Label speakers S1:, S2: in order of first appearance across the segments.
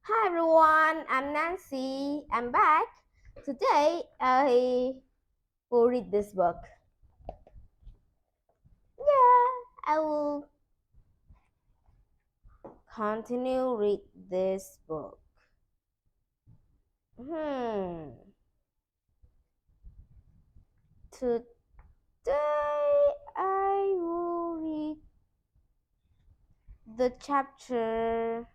S1: Hi everyone, I'm Nancy. I'm back. Today I will read this book. Yeah, I will continue read this book. Hmm. Today I will read the chapter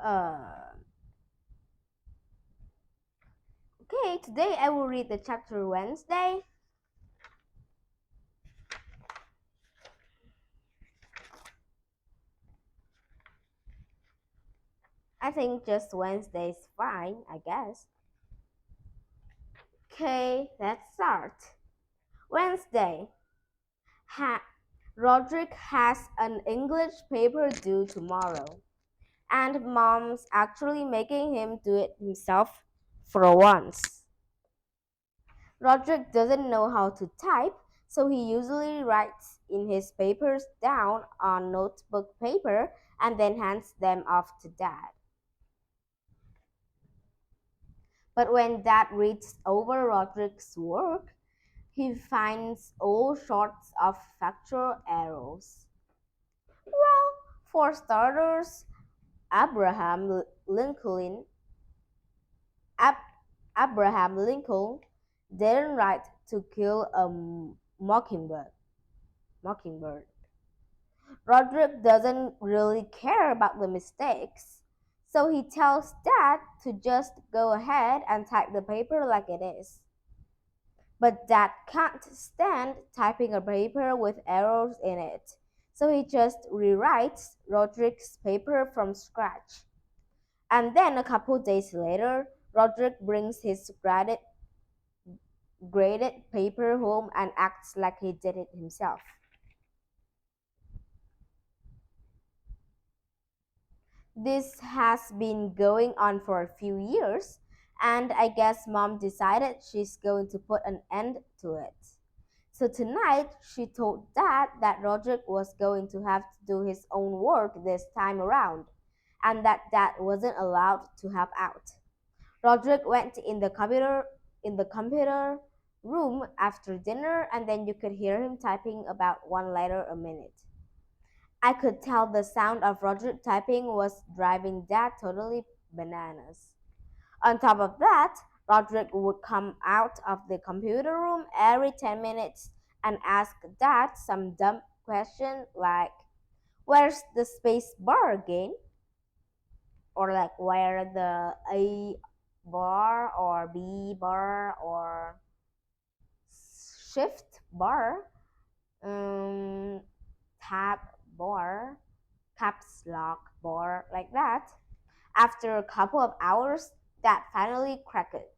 S1: uh okay, today I will read the chapter Wednesday. I think just Wednesday is fine, I guess. Okay, let's start. Wednesday. Ha- Roderick has an English paper due tomorrow, and Mom's actually making him do it himself for once. Roderick doesn't know how to type, so he usually writes in his papers down on notebook paper and then hands them off to Dad. But when Dad reads over Roderick's work, he finds all sorts of factual errors. Well, for starters, Abraham Lincoln Ab- Abraham Lincoln didn't write to kill a mockingbird. Mockingbird. Roderick doesn't really care about the mistakes, so he tells Dad to just go ahead and type the paper like it is. But Dad can't stand typing a paper with errors in it, so he just rewrites Roderick's paper from scratch. And then a couple days later, Roderick brings his graded paper home and acts like he did it himself. This has been going on for a few years, and I guess Mom decided she's going to put an end to it. So tonight, she told Dad that Roderick was going to have to do his own work this time around, and that Dad wasn't allowed to help out. Roderick went in the computer room after dinner, and then you could hear him typing about one letter a minute. I could tell the sound of Roderick typing was driving Dad totally bananas. On top of that, Roderick would come out of the computer room every 10 minutes and ask Dad some dumb question like, "Where's the space bar again?" Or like, "Where the A bar or B bar or shift bar, um, tab bar, caps lock bar," like that. After a couple of hours, Dad finally cracked it.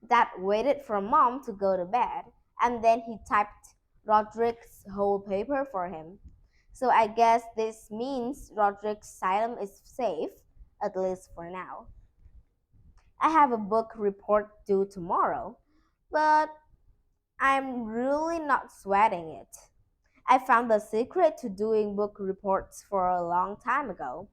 S1: Dad waited for Mom to go to bed, and then he typed Roderick's whole paper for him. So I guess this means Roderick's asylum is safe, at least for now. I have a book report due tomorrow, but I'm really not sweating it. I found the secret to doing book reports for a long time ago.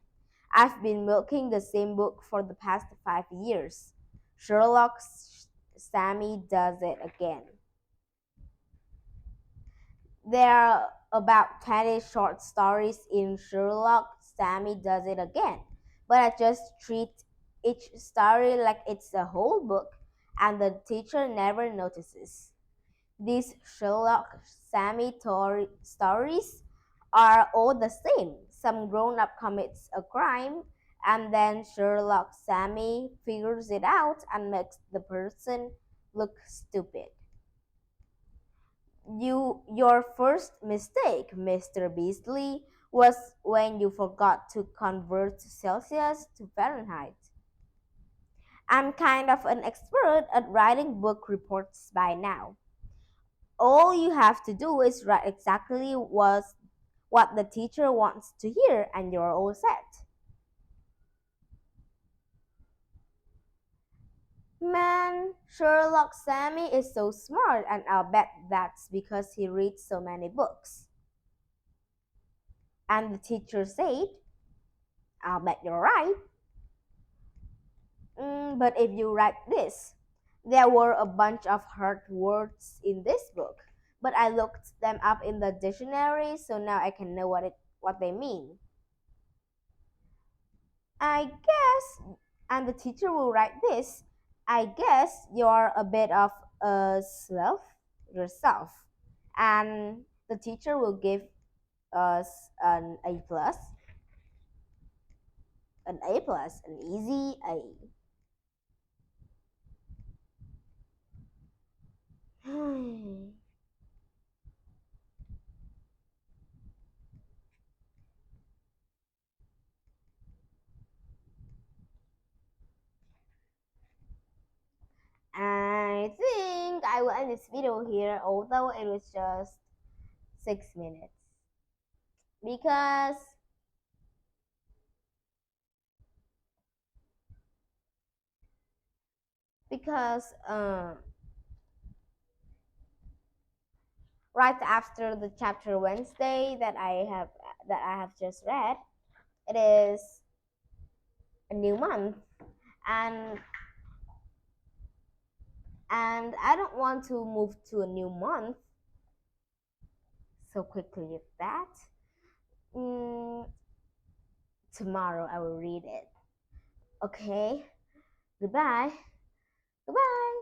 S1: I've been milking the same book for the past 5 years. Sherlock's Sammy does it again. There are about 20 short stories in Sherlock Sammy Does It Again, but I just treat each story like it's a whole book, and the teacher never notices. These Sherlock Sammy stories are all the same. Some grown up commits a crime, and then Sherlock Sammy figures it out and makes the person look stupid. Your first mistake, Mr. Beasley, was when you forgot to convert Celsius to Fahrenheit. I'm kind of an expert at writing book reports by now. All you have to do is write exactly what the teacher wants to hear, and you're all set. Man, Sherlock Sammy is so smart, and I'll bet that's because he reads so many books. And the teacher said, I'll bet you're right. But if you write this, there were a bunch of hard words in this book, but I looked them up in the dictionary, so now I can know what they mean. I guess, and the teacher will write this. I guess you're a bit of a self yourself, and the teacher will give us A plus, an easy A. I think I will end this video here, although it was just 6 minutes, because because right after the chapter Wednesday that I have just read, it is a new month, and I don't want to move to a new month so quickly with that. Mm, Tomorrow I will read it. Okay. Goodbye. Goodbye.